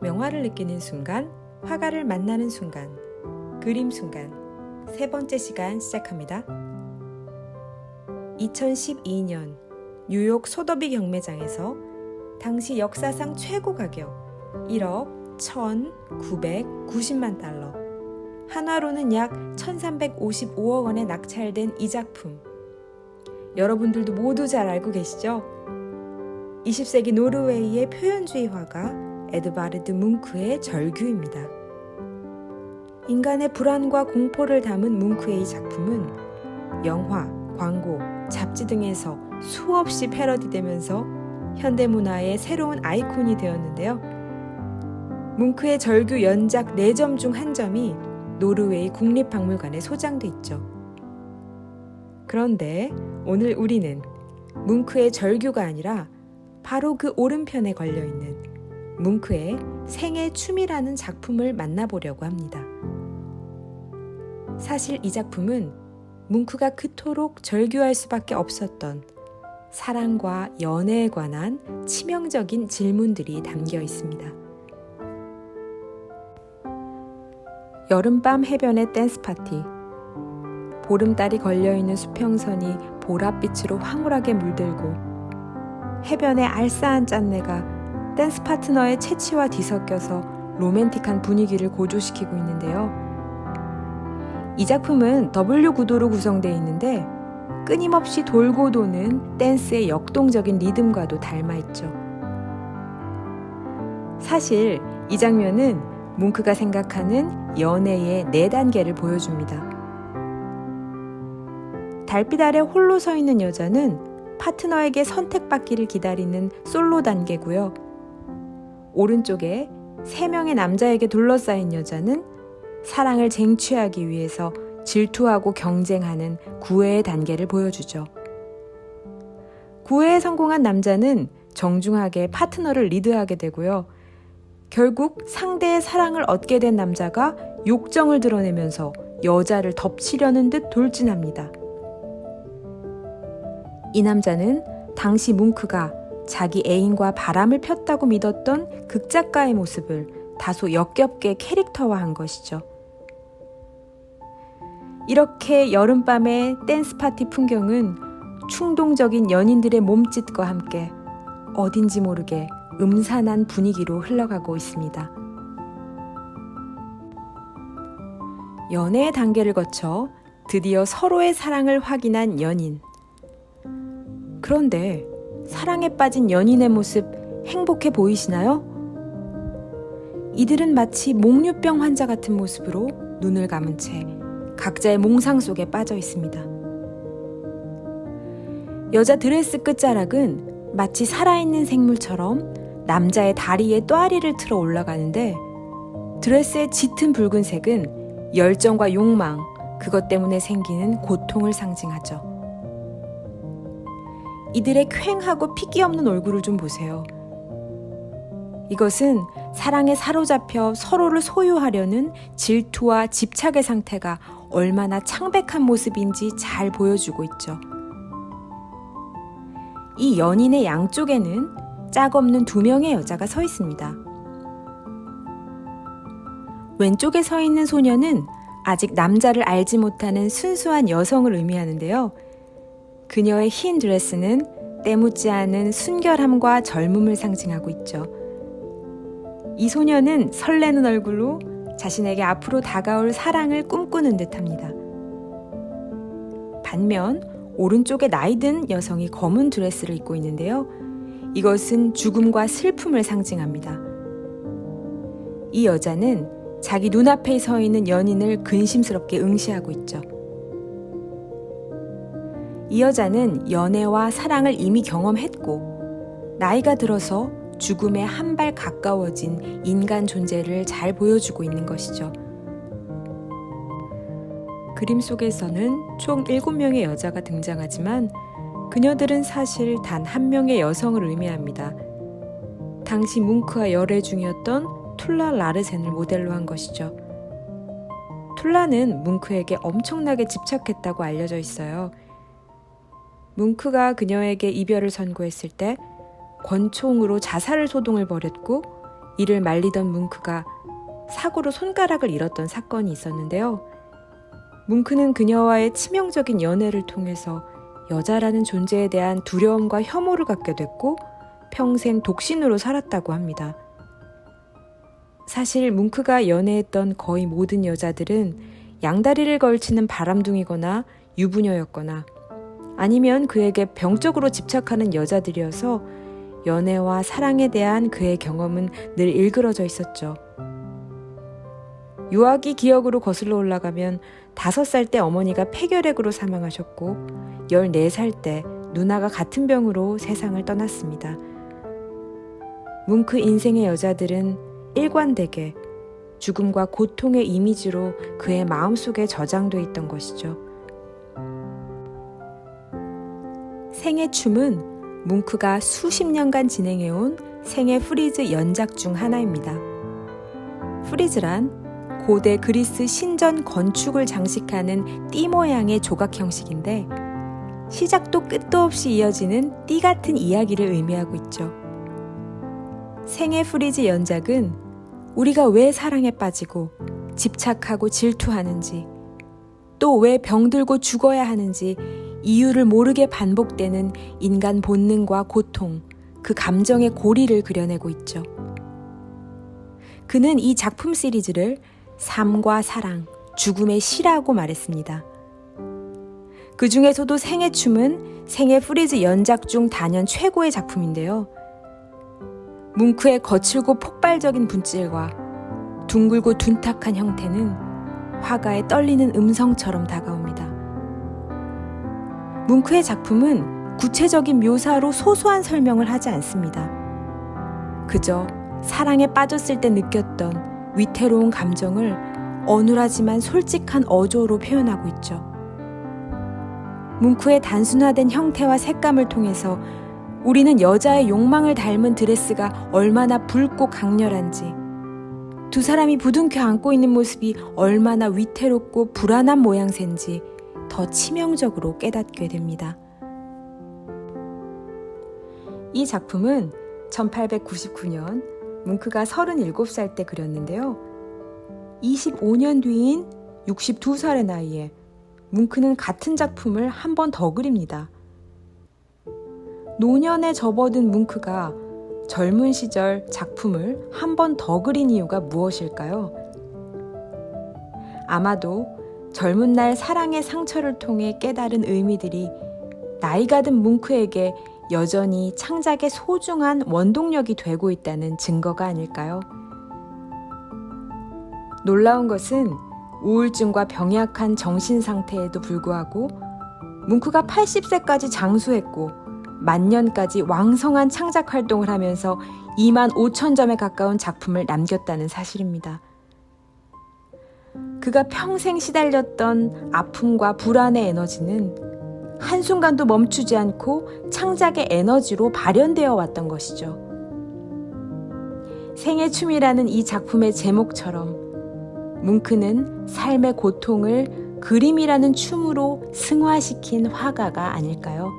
명화를 느끼는 순간, 화가를 만나는 순간, 그림 순간. 세 번째 시간 시작합니다. 2012년 뉴욕 소더비 경매장에서 당시 역사상 최고 가격 1억 1,990만 달러, 한화로는 약 1,355억 원에 낙찰된 이 작품. 여러분들도 모두 잘 알고 계시죠? 20세기 노르웨이의 표현주의 화가 에드바르드 뭉크의 절규입니다. 인간의 불안과 공포를 담은 뭉크의 이 작품은 영화, 광고, 잡지 등에서 수없이 패러디되면서 현대문화의 새로운 아이콘이 되었는데요. 뭉크의 절규 연작 4점 중 한 점이 노르웨이 국립박물관에 소장돼 있죠. 그런데 오늘 우리는 뭉크의 절규가 아니라 바로 그 오른편에 걸려있는 뭉크의 생애 춤이라는 작품을 만나보려고 합니다. 사실 이 작품은 뭉크가 그토록 절규할 수밖에 없었던 사랑과 연애에 관한 치명적인 질문들이 담겨 있습니다. 여름밤 해변의 댄스 파티. 보름달이 걸려있는 수평선이 보랏빛으로 황홀하게 물들고 해변의 알싸한 짠내가 댄스 파트너의 채취와 뒤섞여서 로맨틱한 분위기를 고조시키고 있는데요. 이 작품은 W 구도로 구성되어 있는데 끊임없이 돌고 도는 댄스의 역동적인 리듬과도 닮아있죠. 사실 이 장면은 뭉크가 생각하는 연애의 4단계를 보여줍니다. 달빛 아래 홀로 서 있는 여자는 파트너에게 선택받기를 기다리는 솔로 단계고요. 오른쪽에 3명의 남자에게 둘러싸인 여자는 사랑을 쟁취하기 위해서 질투하고 경쟁하는 구애의 단계를 보여주죠. 구애에 성공한 남자는 정중하게 파트너를 리드하게 되고요. 결국 상대의 사랑을 얻게 된 남자가 욕정을 드러내면서 여자를 덮치려는 듯 돌진합니다. 이 남자는 당시 뭉크가 자기 애인과 바람을 폈다고 믿었던 극작가의 모습을 다소 역겹게 캐릭터화한 것이죠. 이렇게 여름밤의 댄스 파티 풍경은 충동적인 연인들의 몸짓과 함께 어딘지 모르게 음산한 분위기로 흘러가고 있습니다. 연애의 단계를 거쳐 드디어 서로의 사랑을 확인한 연인. 그런데 사랑에 빠진 연인의 모습 행복해 보이시나요? 이들은 마치 몽유병 환자 같은 모습으로 눈을 감은 채 각자의 몽상 속에 빠져 있습니다. 여자 드레스 끝자락은 마치 살아있는 생물처럼 남자의 다리에 또아리를 틀어 올라가는데 드레스의 짙은 붉은색은 열정과 욕망, 그것 때문에 생기는 고통을 상징하죠. 이들의 퀭하고 핏기 없는 얼굴을 좀 보세요. 이것은 사랑에 사로잡혀 서로를 소유하려는 질투와 집착의 상태가 얼마나 창백한 모습인지 잘 보여주고 있죠. 이 연인의 양쪽에는 짝없는 2명의 여자가 서 있습니다. 왼쪽에 서 있는 소녀는 아직 남자를 알지 못하는 순수한 여성을 의미하는데요. 그녀의 흰 드레스는 때묻지 않은 순결함과 젊음을 상징하고 있죠. 이 소녀는 설레는 얼굴로 자신에게 앞으로 다가올 사랑을 꿈꾸는 듯합니다. 반면 오른쪽에 나이든 여성이 검은 드레스를 입고 있는데요. 이것은 죽음과 슬픔을 상징합니다. 이 여자는 자기 눈앞에 서 있는 연인을 근심스럽게 응시하고 있죠. 이 여자는 연애와 사랑을 이미 경험했고 나이가 들어서 죽음에 한 발 가까워진 인간 존재를 잘 보여주고 있는 것이죠. 그림 속에서는 총 7명의 여자가 등장하지만 그녀들은 사실 단 1명의 여성을 의미합니다. 당시 뭉크와 열애 중이었던 툴라 라르센을 모델로 한 것이죠. 툴라는 뭉크에게 엄청나게 집착했다고 알려져 있어요. 뭉크가 그녀에게 이별을 선고했을 때 권총으로 자살 소동을 벌였고 이를 말리던 뭉크가 사고로 손가락을 잃었던 사건이 있었는데요. 뭉크는 그녀와의 치명적인 연애를 통해서 여자라는 존재에 대한 두려움과 혐오를 갖게 됐고 평생 독신으로 살았다고 합니다. 사실 뭉크가 연애했던 거의 모든 여자들은 양다리를 걸치는 바람둥이거나 유부녀였거나 아니면 그에게 병적으로 집착하는 여자들이어서 연애와 사랑에 대한 그의 경험은 늘 일그러져 있었죠. 유아기 기억으로 거슬러 올라가면 5살 때 어머니가 폐결핵으로 사망하셨고 14살 때 누나가 같은 병으로 세상을 떠났습니다. 뭉크 인생의 여자들은 일관되게 죽음과 고통의 이미지로 그의 마음속에 저장돼 있던 것이죠. 생애춤은 뭉크가 수십 년간 진행해온 생애 프리즈 연작 중 하나입니다. 프리즈란 고대 그리스 신전 건축을 장식하는 띠 모양의 조각 형식인데 시작도 끝도 없이 이어지는 띠 같은 이야기를 의미하고 있죠. 생애 프리즈 연작은 우리가 왜 사랑에 빠지고 집착하고 질투하는지 또 왜 병들고 죽어야 하는지 이유를 모르게 반복되는 인간 본능과 고통, 그 감정의 고리를 그려내고 있죠. 그는 이 작품 시리즈를 삶과 사랑, 죽음의 시라고 말했습니다. 그 중에서도 생애춤은 생애 프리즈 연작 중 단연 최고의 작품인데요. 뭉크의 거칠고 폭발적인 분칠과 둥글고 둔탁한 형태는 화가의 떨리는 음성처럼 다가옵니다. 뭉크의 작품은 구체적인 묘사로 소소한 설명을 하지 않습니다. 그저 사랑에 빠졌을 때 느꼈던 위태로운 감정을 어눌하지만 솔직한 어조로 표현하고 있죠. 뭉크의 단순화된 형태와 색감을 통해서 우리는 여자의 욕망을 닮은 드레스가 얼마나 붉고 강렬한지, 두 사람이 부둥켜 안고 있는 모습이 얼마나 위태롭고 불안한 모양새인지 더 치명적으로 깨닫게 됩니다. 이 작품은 1899년 뭉크가 37살 때 그렸는데요. 25년 뒤인 62살의 나이에 뭉크는 같은 작품을 한 번 더 그립니다. 노년에 접어든 뭉크가 젊은 시절 작품을 한 번 더 그린 이유가 무엇일까요? 아마도 젊은 날 사랑의 상처를 통해 깨달은 의미들이 나이가 든 뭉크에게 여전히 창작의 소중한 원동력이 되고 있다는 증거가 아닐까요? 놀라운 것은 우울증과 병약한 정신 상태에도 불구하고 뭉크가 80세까지 장수했고 만년까지 왕성한 창작 활동을 하면서 25,000점에 가까운 작품을 남겼다는 사실입니다. 그가 평생 시달렸던 아픔과 불안의 에너지는 한순간도 멈추지 않고 창작의 에너지로 발현되어 왔던 것이죠. 생애춤이라는 이 작품의 제목처럼 뭉크는 삶의 고통을 그림이라는 춤으로 승화시킨 화가가 아닐까요?